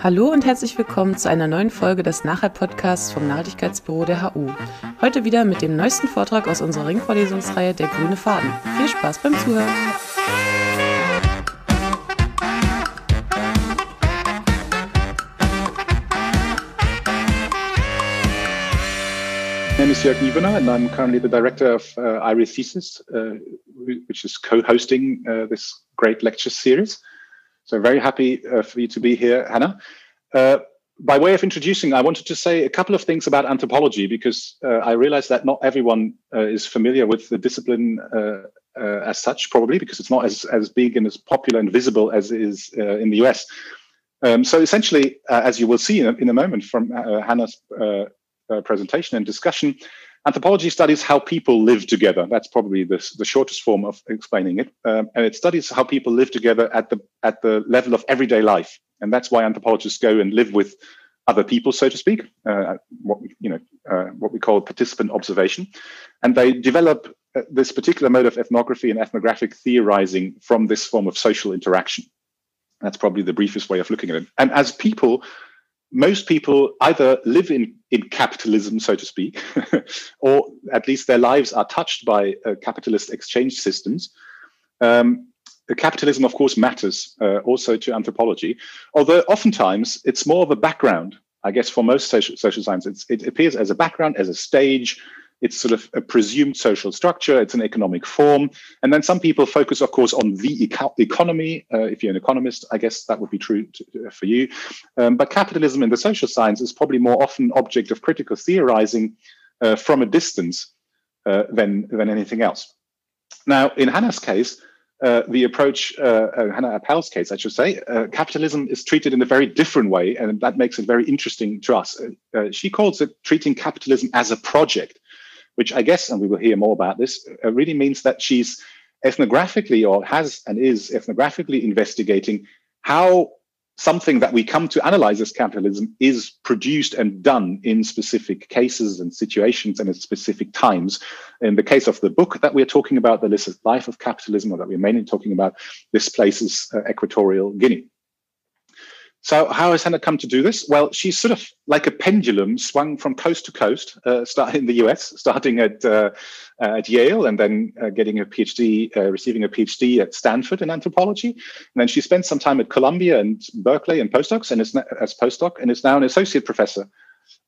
Hallo und herzlich willkommen zu einer neuen Folge des NachHall-Podcasts vom Nachhaltigkeitsbüro der HU. Heute wieder mit dem neuesten Vortrag aus unserer Ringvorlesungsreihe Der grüne Faden. Viel Spaß beim Zuhören! My name is Jörg Niewener, and I'm currently the director of IRIThesys, which is co-hosting this great lecture series. So very happy for you to be here, Hannah. By way of introducing, I wanted to say a couple of things about anthropology, because I realize that not everyone is familiar with the discipline as such, probably because it's not as big and as popular and visible as it is in the US. So essentially, as you will see in a moment from Hannah's presentation and discussion, anthropology studies how people live together. That's probably the shortest form of explaining it. And it studies how people live together at the level of everyday life. And that's why anthropologists go and live with other people, so to speak, what we call participant observation. And they develop this particular mode of ethnography and ethnographic theorizing from this form of social interaction. That's probably the briefest way of looking at it. And as people, most people either live in capitalism, so to speak, or at least their lives are touched by capitalist exchange systems. Capitalism, of course, matters also to anthropology, although oftentimes it's more of a background, I guess, for most social sciences. It appears as a background, as a stage. It's sort of a presumed social structure. It's an economic form. And then some people focus, of course, on the economy. If you're an economist, I guess that would be true for you. But capitalism in the social science is probably more often object of critical theorizing from a distance than anything else. Now, in Hannah's case, the approach, Hannah Appel's case, I should say, capitalism is treated in a very different way, and that makes it very interesting to us. She calls it treating capitalism as a project, which I guess, and we will hear more about this, really means that she's ethnographically or has and is ethnographically investigating how something that we come to analyze as capitalism is produced and done in specific cases and situations and at specific times. In the case of the book that we're talking about, The Licit Life of Capitalism, or that we're mainly talking about, this place is Equatorial Guinea. So how has Hannah come to do this? Well, she's sort of like a pendulum swung from coast to coast, starting in the US, starting at Yale, and then getting a PhD, receiving a PhD at Stanford in anthropology. And then she spent some time at Columbia and Berkeley and postdocs, and as postdoc, and is now an associate professor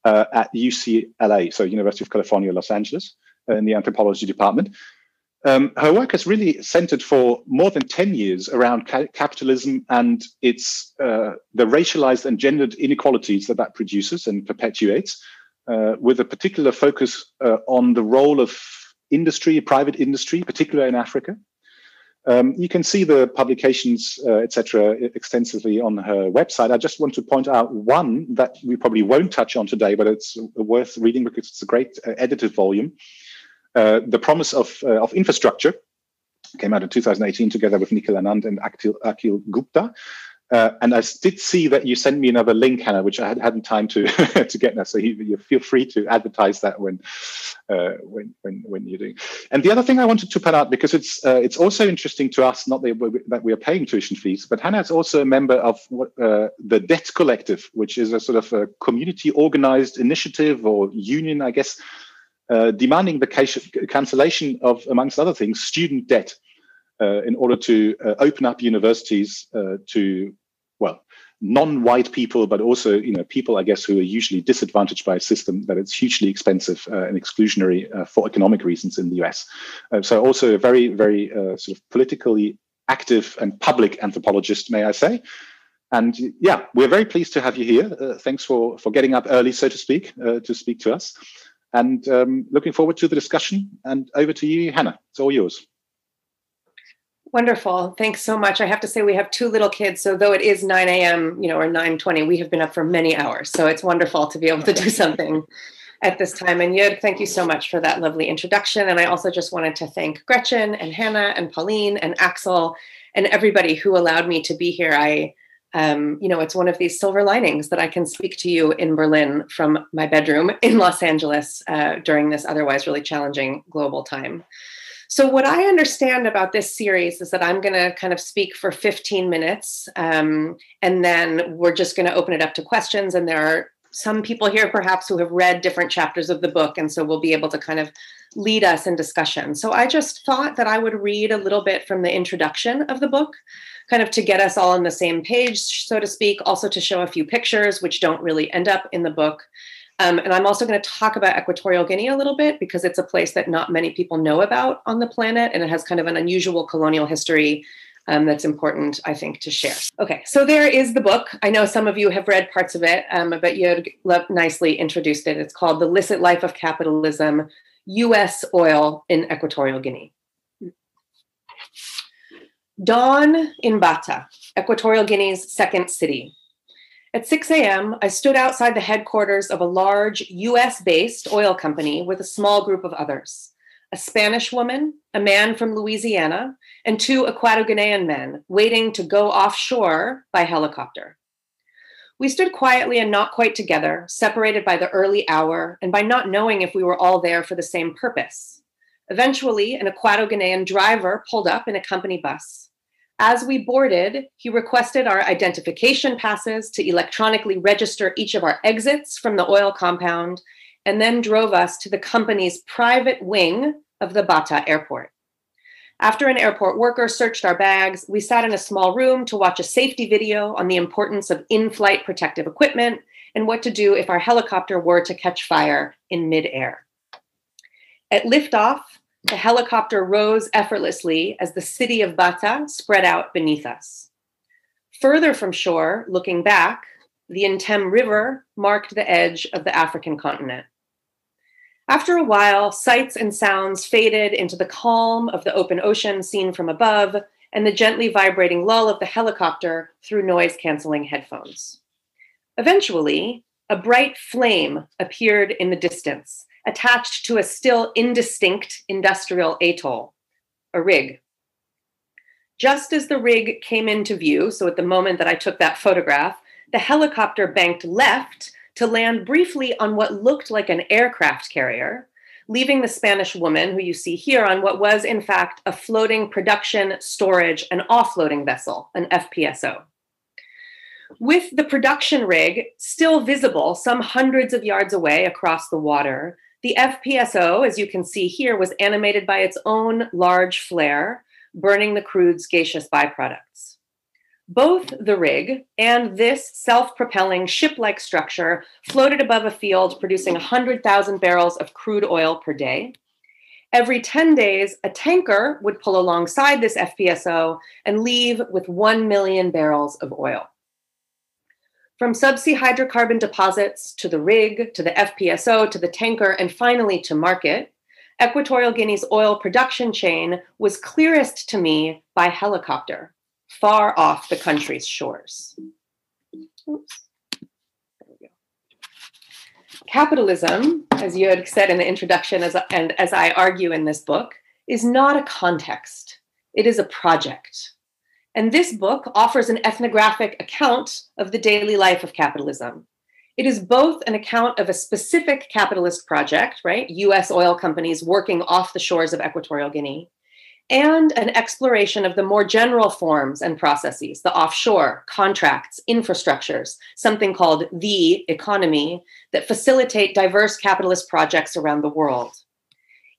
at UCLA, so University of California, Los Angeles, in the anthropology department. Her work has really centered for more than 10 years around capitalism and its the racialized and gendered inequalities that produces and perpetuates, with a particular focus on the role of industry, private industry, particularly in Africa. You can see the publications, etc., extensively on her website. I just want to point out one that we probably won't touch on today, but it's worth reading because it's a great edited volume. The Promise of Infrastructure came out in 2018 together with Nikhil Anand and Akhil Gupta. And I did see that you sent me another link, Hannah, which I hadn't time to to get now. So you feel free to advertise that when you're doing. And the other thing I wanted to point out, because it's also interesting to us, not that we are paying tuition fees, but Hannah is also a member of the Debt Collective, which is a sort of a community organized initiative or union, I guess, demanding the cancellation of, amongst other things, student debt in order to open up universities to, well, non-white people, but also, people, I guess, who are usually disadvantaged by a system that is hugely expensive and exclusionary for economic reasons in the US. So also a very, very sort of politically active and public anthropologist, may I say. And yeah, we're very pleased to have you here. Thanks for getting up early, so to speak to us. And looking forward to the discussion. And over to you, Hannah. It's all yours. Wonderful. Thanks so much. I have to say we have two little kids, so though it is 9 a.m., or 9:20, we have been up for many hours. So it's wonderful to be able to do something at this time. And Jörg, thank you so much for that lovely introduction. And I also just wanted to thank Gretchen and Hannah and Pauline and Axel and everybody who allowed me to be here. It's one of these silver linings that I can speak to you in Berlin from my bedroom in Los Angeles during this otherwise really challenging global time. So what I understand about this series is that I'm going to kind of speak for 15 minutes, and then we're just going to open it up to questions. And there are some people here perhaps who have read different chapters of the book, and so we'll be able to kind of lead us in discussion. So I just thought that I would read a little bit from the introduction of the book, kind of to get us all on the same page, so to speak, also to show a few pictures which don't really end up in the book. And I'm also going to talk about Equatorial Guinea a little bit because it's a place that not many people know about on the planet, and it has kind of an unusual colonial history that's important, I think, to share. Okay, so there is the book. I know some of you have read parts of it, but Jörg nicely introduced it. It's called The Licit Life of Capitalism, U.S. Oil in Equatorial Guinea. Dawn in Bata, Equatorial Guinea's second city. At 6 a.m., I stood outside the headquarters of a large US-based oil company with a small group of others, a Spanish woman, a man from Louisiana, and 2 Equatorial men waiting to go offshore by helicopter. We stood quietly and not quite together, separated by the early hour and by not knowing if we were all there for the same purpose. Eventually, an Equatorial driver pulled up in a company bus. As we boarded, he requested our identification passes to electronically register each of our exits from the oil compound, and then drove us to the company's private wing of the Bata airport. After an airport worker searched our bags, we sat in a small room to watch a safety video on the importance of in-flight protective equipment and what to do if our helicopter were to catch fire in midair. At liftoff, the helicopter rose effortlessly as the city of Bata spread out beneath us. Further from shore, looking back, the Intem River marked the edge of the African continent. After a while, sights and sounds faded into the calm of the open ocean seen from above and the gently vibrating lull of the helicopter through noise-canceling headphones. Eventually, a bright flame appeared in the distance, attached to a still indistinct industrial atoll, a rig. Just as the rig came into view, so at the moment that I took that photograph, the helicopter banked left to land briefly on what looked like an aircraft carrier, leaving the Spanish woman, who you see here, on what was in fact a floating production, storage, and offloading vessel, an FPSO. With the production rig still visible some hundreds of yards away across the water, the FPSO, as you can see here, was animated by its own large flare, burning the crude's gaseous byproducts. Both the rig and this self-propelling ship-like structure floated above a field producing 100,000 barrels of crude oil per day. Every 10 days, a tanker would pull alongside this FPSO and leave with 1 million barrels of oil. From subsea hydrocarbon deposits to the rig, to the FPSO, to the tanker, and finally to market, Equatorial Guinea's oil production chain was clearest to me by helicopter, far off the country's shores. Oops. There we go. Capitalism, as Jörg said in the introduction, and as I argue in this book, is not a context. It is a project. And this book offers an ethnographic account of the daily life of capitalism. It is both an account of a specific capitalist project, right? US oil companies working off the shores of Equatorial Guinea, and an exploration of the more general forms and processes, the offshore, contracts, infrastructures, something called the economy, that facilitate diverse capitalist projects around the world.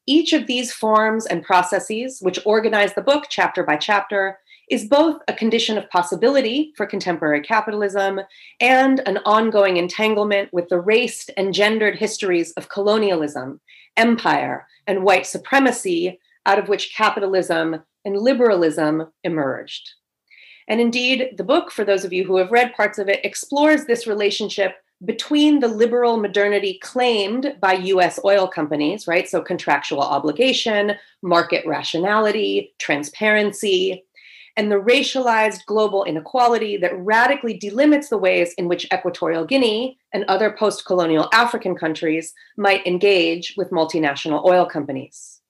Each of these forms and processes, which organize the book chapter by chapter, is both a condition of possibility for contemporary capitalism and an ongoing entanglement with the raced and gendered histories of colonialism, empire, and white supremacy, out of which capitalism and liberalism emerged. And indeed, the book, for those of you who have read parts of it, explores this relationship between the liberal modernity claimed by US oil companies, right? So contractual obligation, market rationality, transparency, and the racialized global inequality that radically delimits the ways in which Equatorial Guinea and other post-colonial African countries might engage with multinational oil companies.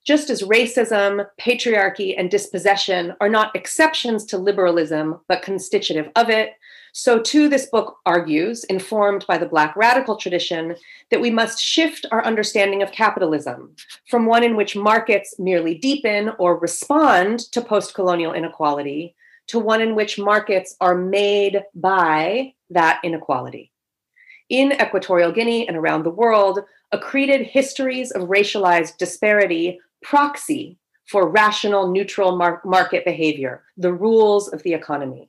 Just as racism, patriarchy, and dispossession are not exceptions to liberalism, but constitutive of it, So too, this book argues, informed by the Black radical tradition, that we must shift our understanding of capitalism from one in which markets merely deepen or respond to post-colonial inequality to one in which markets are made by that inequality. In Equatorial Guinea and around the world, accreted histories of racialized disparity proxy for rational, neutral market behavior, the rules of the economy.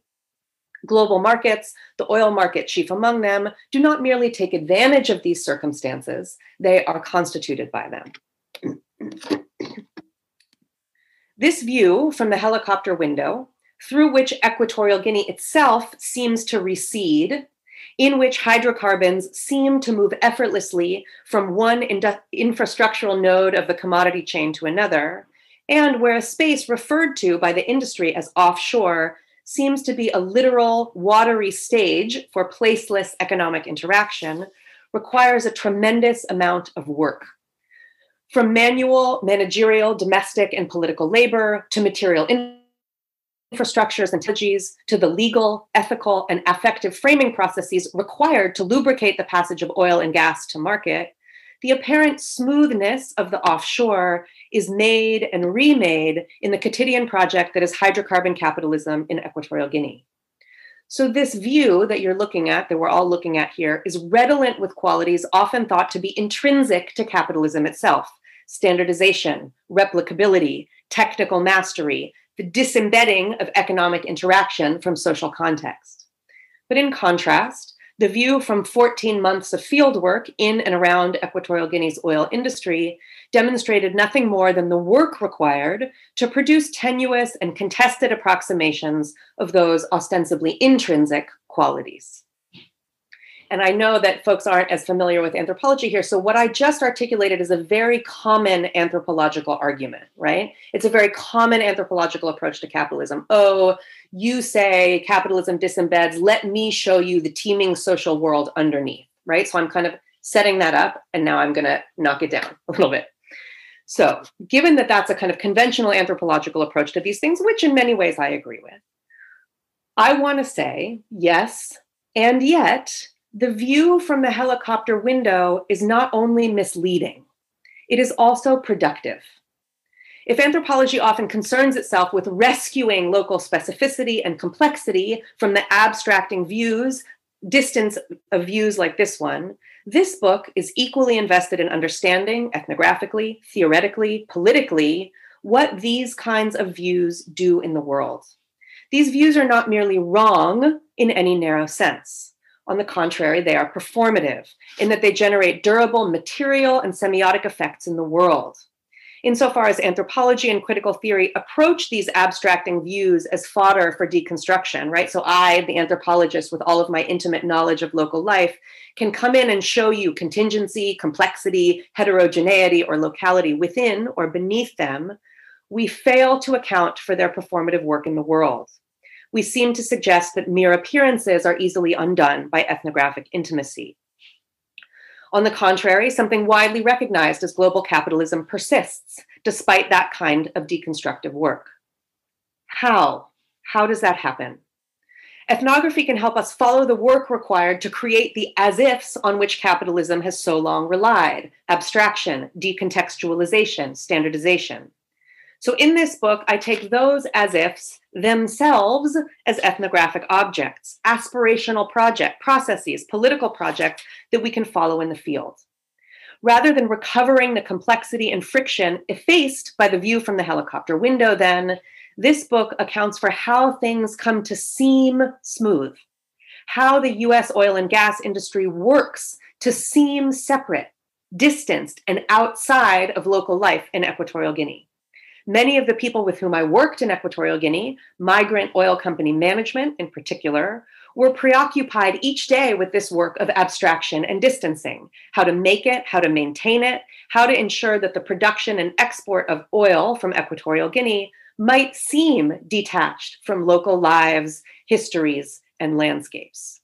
Global markets, the oil market chief among them, do not merely take advantage of these circumstances, they are constituted by them. This view from the helicopter window, through which Equatorial Guinea itself seems to recede, in which hydrocarbons seem to move effortlessly from one infrastructural node of the commodity chain to another, and where a space referred to by the industry as offshore seems to be a literal watery stage for placeless economic interaction, requires a tremendous amount of work. From manual, managerial, domestic, and political labor to material infrastructures and technologies to the legal, ethical, and affective framing processes required to lubricate the passage of oil and gas to market, the apparent smoothness of the offshore is made and remade in the quotidian project that is hydrocarbon capitalism in Equatorial Guinea. So this view that you're looking at, that we're all looking at here, is redolent with qualities often thought to be intrinsic to capitalism itself: standardization, replicability, technical mastery, the disembedding of economic interaction from social context. But in contrast, the view from 14 months of fieldwork in and around Equatorial Guinea's oil industry demonstrated nothing more than the work required to produce tenuous and contested approximations of those ostensibly intrinsic qualities. And I know that folks aren't as familiar with anthropology here, so what I just articulated is a very common anthropological argument, right? It's a very common anthropological approach to capitalism. Oh, you say capitalism disembeds, let me show you the teeming social world underneath, right? So I'm kind of setting that up, and now I'm gonna knock it down a little bit. So given that that's a kind of conventional anthropological approach to these things, which in many ways I agree with, I wanna say, yes, and yet, the view from the helicopter window is not only misleading, it is also productive. If anthropology often concerns itself with rescuing local specificity and complexity from the abstracting views, distance of views like this one, this book is equally invested in understanding ethnographically, theoretically, politically, what these kinds of views do in the world. These views are not merely wrong in any narrow sense. On the contrary, they are performative in that they generate durable material and semiotic effects in the world. Insofar as anthropology and critical theory approach these abstracting views as fodder for deconstruction, right? So I, the anthropologist with all of my intimate knowledge of local life, can come in and show you contingency, complexity, heterogeneity, or locality within or beneath them. We fail to account for their performative work in the world. We seem to suggest that mere appearances are easily undone by ethnographic intimacy. On the contrary, something widely recognized as global capitalism persists, despite that kind of deconstructive work. How? How does that happen? Ethnography can help us follow the work required to create the as-ifs on which capitalism has so long relied: abstraction, decontextualization, standardization. So in this book, I take those as-ifs themselves as ethnographic objects, aspirational processes, political projects that we can follow in the field. Rather than recovering the complexity and friction effaced by the view from the helicopter window, then, this book accounts for how things come to seem smooth, how the US oil and gas industry works to seem separate, distanced, and outside of local life in Equatorial Guinea. Many of the people with whom I worked in Equatorial Guinea, migrant oil company management in particular, were preoccupied each day with this work of abstraction and distancing: how to make it, how to maintain it, how to ensure that the production and export of oil from Equatorial Guinea might seem detached from local lives, histories, and landscapes.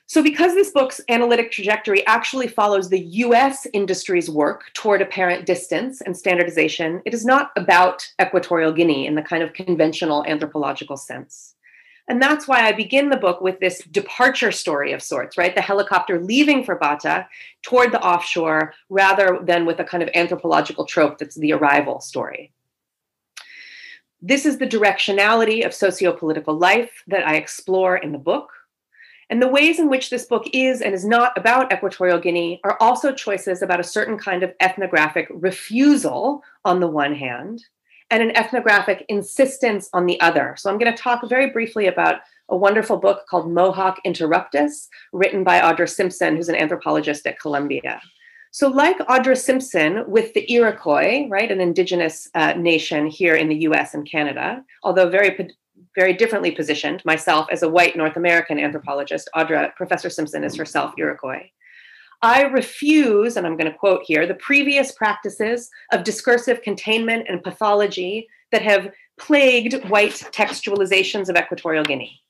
So because this book's analytic trajectory actually follows the US industry's work toward apparent distance and standardization, it is not about Equatorial Guinea in the kind of conventional anthropological sense. And that's why I begin the book with this departure story of sorts, right? The helicopter leaving for Bata toward the offshore, rather than with a kind of anthropological trope that's the arrival story. This is the directionality of socio-political life that I explore in the book. And the ways in which this book is and is not about Equatorial Guinea are also choices about a certain kind of ethnographic refusal on the one hand, and an ethnographic insistence on the other. So I'm going to talk very briefly about a wonderful book called Mohawk Interruptus, written by Audra Simpson, who's an anthropologist at Columbia. So like Audra Simpson with the Iroquois, right, an indigenous nation here in the US and Canada, although very differently positioned, myself as a white North American anthropologist, Professor Simpson is herself Iroquois. I refuse, and I'm going to quote here, the previous practices of discursive containment and pathology that have plagued white textualizations of Equatorial Guinea.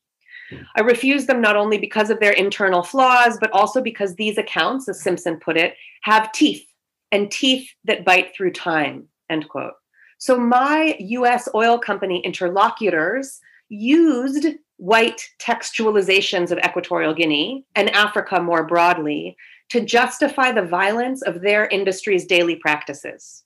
I refuse them not only because of their internal flaws, but also because these accounts, as Simpson put it, have teeth, and teeth that bite through time, end quote. So my US oil company interlocutors used white textualizations of Equatorial Guinea and Africa more broadly to justify the violence of their industry's daily practices.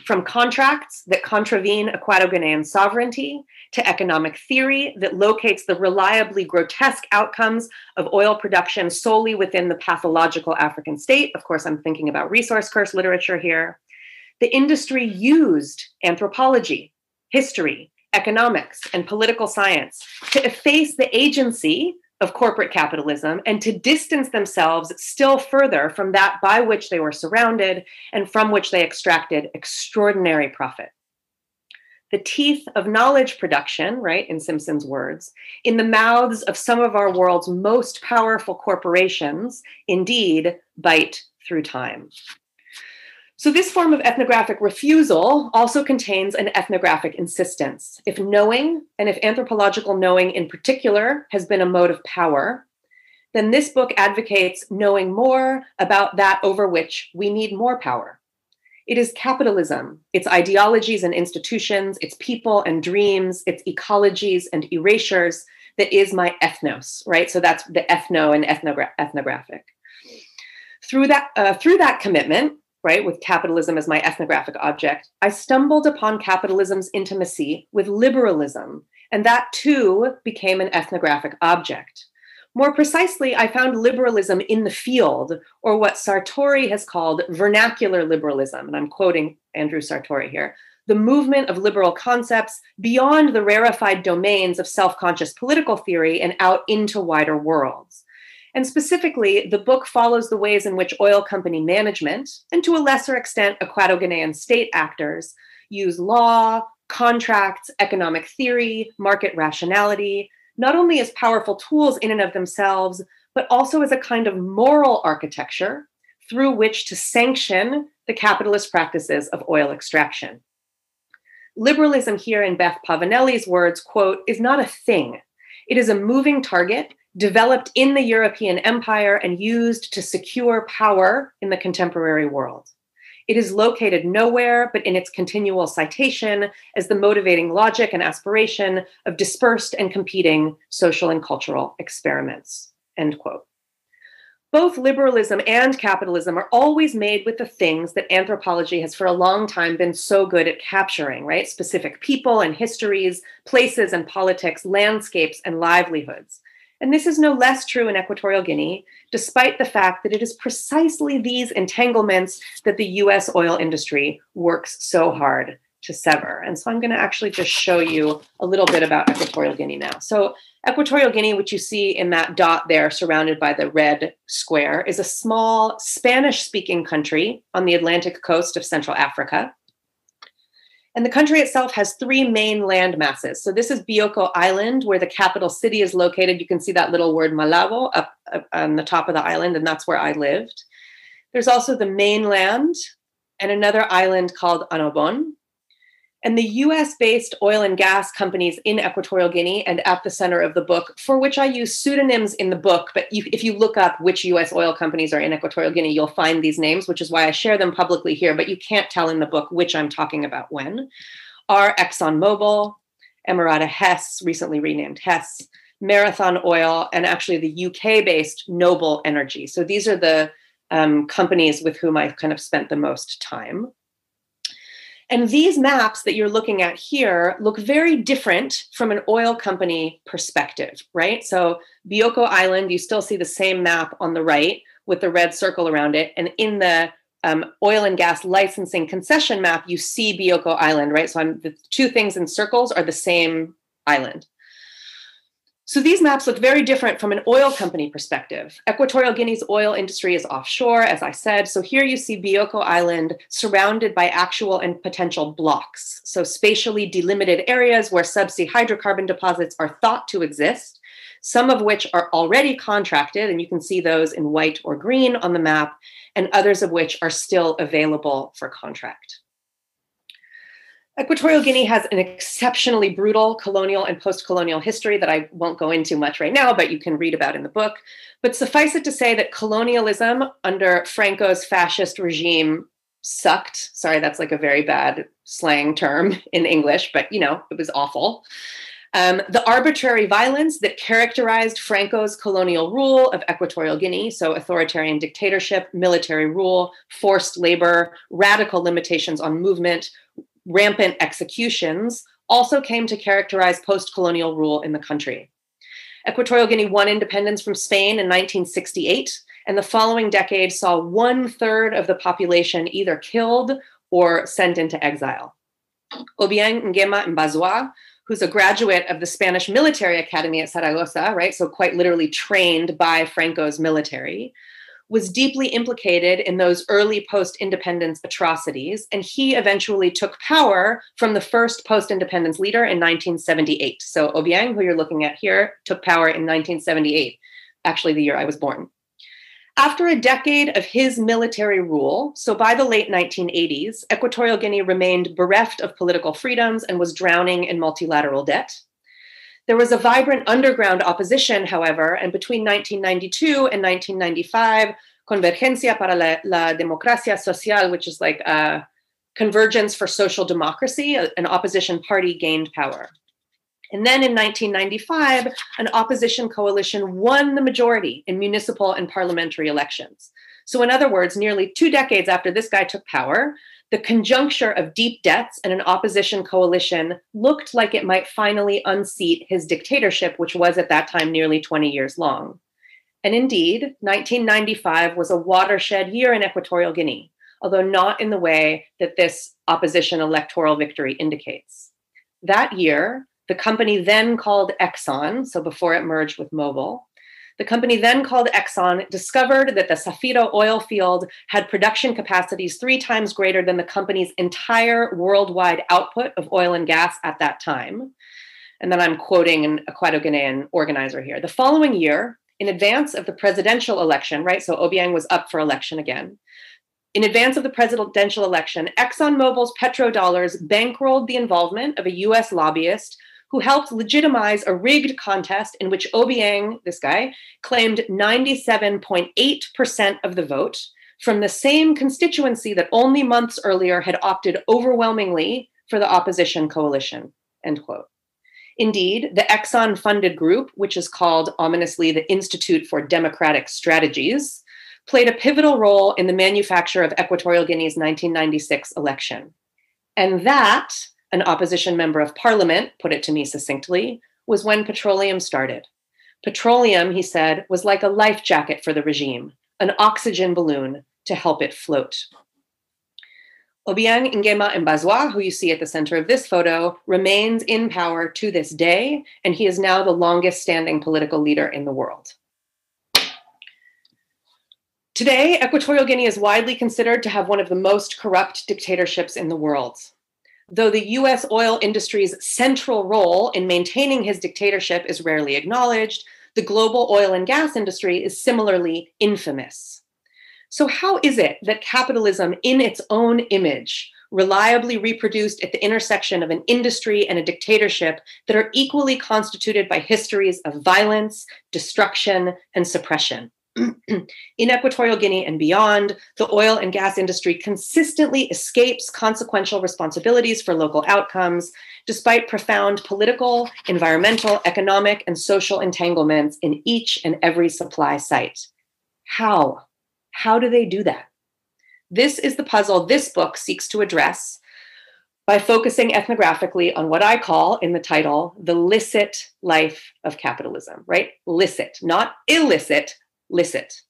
From contracts that contravene Equato-Guinean sovereignty to economic theory that locates the reliably grotesque outcomes of oil production solely within the pathological African state. Of course, I'm thinking about resource curse literature here. The industry used anthropology, history, economics, and political science to efface the agency of corporate capitalism and to distance themselves still further from that by which they were surrounded and from which they extracted extraordinary profit. The teeth of knowledge production, right, in Simpson's words, in the mouths of some of our world's most powerful corporations, indeed, bite through time. So this form of ethnographic refusal also contains an ethnographic insistence. If knowing, and if anthropological knowing in particular, has been a mode of power, then this book advocates knowing more about that over which we need more power. It is capitalism, its ideologies and institutions, its people and dreams, its ecologies and erasures that is my ethnos, right? So that's the ethno and ethnographic. Through that commitment, right, with capitalism as my ethnographic object, I stumbled upon capitalism's intimacy with liberalism, and that too became an ethnographic object. More precisely, I found liberalism in the field, or what Sartori has called vernacular liberalism, and I'm quoting Andrew Sartori here, the movement of liberal concepts beyond the rarefied domains of self-conscious political theory and out into wider worlds. And specifically, the book follows the ways in which oil company management, and to a lesser extent, Equato-Guinean state actors, use law, contracts, economic theory, market rationality, not only as powerful tools in and of themselves, but also as a kind of moral architecture through which to sanction the capitalist practices of oil extraction. Liberalism here, in Beth Pavanelli's words, quote, is not a thing. It is a moving target developed in the European empire and used to secure power in the contemporary world. It is located nowhere but in its continual citation as the motivating logic and aspiration of dispersed and competing social and cultural experiments, end quote. Both liberalism and capitalism are always made with the things that anthropology has for a long time been so good at capturing, right? Specific people and histories, places and politics, landscapes and livelihoods. And this is no less true in Equatorial Guinea, despite the fact that it is precisely these entanglements that the US oil industry works so hard to sever. And so I'm going to actually just show you a little bit about Equatorial Guinea now. So Equatorial Guinea, which you see in that dot there surrounded by the red square, is a small Spanish-speaking country on the Atlantic coast of Central Africa. And the country itself has three main land masses. So this is Bioko Island, where the capital city is located. You can see that little word Malabo up on the top of the island, and that's where I lived. There's also the mainland and another island called Anobon. And the US-based oil and gas companies in Equatorial Guinea and at the center of the book, for which I use pseudonyms in the book, but if you look up which US oil companies are in Equatorial Guinea, you'll find these names, which is why I share them publicly here, but you can't tell in the book which I'm talking about when, are ExxonMobil, Emirata Hess, recently renamed Hess, Marathon Oil, and actually the UK-based Noble Energy. So these are the companies with whom I've kind of spent the most time. And these maps that you're looking at here look very different from an oil company perspective, right? So Bioko Island, you still see the same map on the right with the red circle around it. And in the oil and gas licensing concession map, you see Bioko Island, right? So the two things in circles are the same island. So these maps look very different from an oil company perspective. Equatorial Guinea's oil industry is offshore, as I said. So here you see Bioko Island surrounded by actual and potential blocks. So spatially delimited areas where subsea hydrocarbon deposits are thought to exist, some of which are already contracted, and you can see those in white or green on the map, and others of which are still available for contract. Equatorial Guinea has an exceptionally brutal colonial and post-colonial history that I won't go into much right now, but you can read about in the book. But suffice it to say that colonialism under Franco's fascist regime sucked. Sorry, that's like a very bad slang term in English, but you know, it was awful. The arbitrary violence that characterized Franco's colonial rule of Equatorial Guinea, so authoritarian dictatorship, military rule, forced labor, radical limitations on movement, rampant executions, also came to characterize post-colonial rule in the country. Equatorial Guinea won independence from Spain in 1968, and the following decade saw 1/3 of the population either killed or sent into exile. Obiang Nguema Mbazwa, who's a graduate of the Spanish Military Academy at Zaragoza, right, so quite literally trained by Franco's military, was deeply implicated in those early post-independence atrocities, and he eventually took power from the first post-independence leader in 1978. So Obiang, who you're looking at here, took power in 1978, actually the year I was born. After a decade of his military rule, so by the late 1980s, Equatorial Guinea remained bereft of political freedoms and was drowning in multilateral debt. There was a vibrant underground opposition, however, and between 1992 and 1995, Convergencia para la Democracia Social, which is like a Convergence for Social Democracy, an opposition party, gained power. And then in 1995, an opposition coalition won the majority in municipal and parliamentary elections. So in other words, nearly 2 decades after this guy took power, the conjuncture of deep debts and an opposition coalition looked like it might finally unseat his dictatorship, which was at that time nearly 20 years long. And indeed, 1995 was a watershed year in Equatorial Guinea, although not in the way that this opposition electoral victory indicates. That year, the company then called Exxon, so before it merged with Mobil, the company then called Exxon discovered that the Zafiro oil field had production capacities 3 times greater than the company's entire worldwide output of oil and gas at that time. And then I'm quoting an Equatorial Guinean organizer here. The following year, in advance of the presidential election, right? So Obiang was up for election again. In advance of the presidential election, ExxonMobil's petrodollars bankrolled the involvement of a US lobbyist who helped legitimize a rigged contest in which Obiang, this guy, claimed 97.8% of the vote from the same constituency that only months earlier had opted overwhelmingly for the opposition coalition, end quote. Indeed, the Exxon-funded group, which is called ominously the Institute for Democratic Strategies, played a pivotal role in the manufacture of Equatorial Guinea's 1996 election. And that, an opposition member of parliament put it to me succinctly, was when petroleum started. Petroleum, he said, was like a life jacket for the regime, an oxygen balloon to help it float. Obiang Nguema Mbazwa, who you see at the center of this photo, remains in power to this day, and he is now the longest standing political leader in the world. Today, Equatorial Guinea is widely considered to have one of the most corrupt dictatorships in the world. Though the US oil industry's central role in maintaining his dictatorship is rarely acknowledged, the global oil and gas industry is similarly infamous. So how is it that capitalism in its own image, reliably reproduced at the intersection of an industry and a dictatorship that are equally constituted by histories of violence, destruction, and suppression? In Equatorial Guinea and beyond, the oil and gas industry consistently escapes consequential responsibilities for local outcomes, despite profound political, environmental, economic, and social entanglements in each and every supply site. How? How do they do that? This is the puzzle this book seeks to address by focusing ethnographically on what I call, in the title, the licit life of capitalism, right? Licit, not illicit, licit.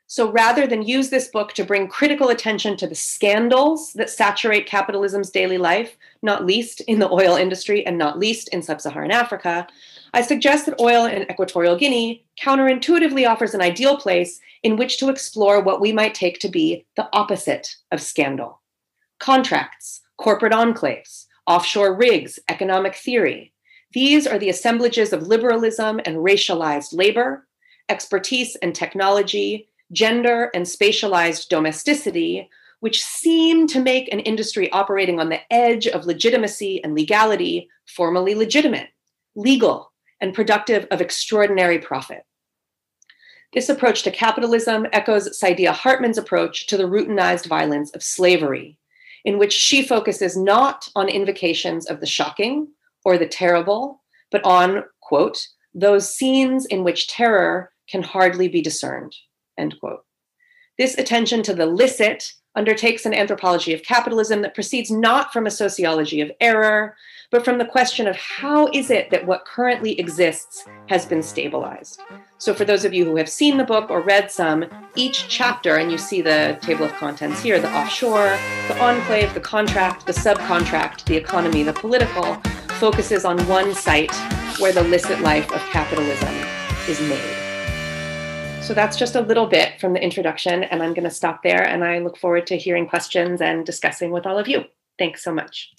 So rather than use this book to bring critical attention to the scandals that saturate capitalism's daily life, not least in the oil industry and not least in sub-Saharan Africa, I suggest that oil in Equatorial Guinea counterintuitively offers an ideal place in which to explore what we might take to be the opposite of scandal. Contracts, corporate enclaves, offshore rigs, economic theory. These are the assemblages of liberalism and racialized labor, expertise and technology, gender and spatialized domesticity, which seem to make an industry operating on the edge of legitimacy and legality formally legitimate, legal, and productive of extraordinary profit. This approach to capitalism echoes Saidiya Hartman's approach to the routinized violence of slavery, in which she focuses not on invocations of the shocking or the terrible, but on, quote, those scenes in which terror can hardly be discerned, end quote. This attention to the licit undertakes an anthropology of capitalism that proceeds not from a sociology of error, but from the question of how is it that what currently exists has been stabilized. So for those of you who have seen the book or read some, each chapter, and you see the table of contents here, the offshore, the enclave, the contract, the subcontract, the economy, the political, focuses on one site where the licit life of capitalism is made. So that's just a little bit from the introduction, and I'm going to stop there, and I look forward to hearing questions and discussing with all of you. Thanks so much.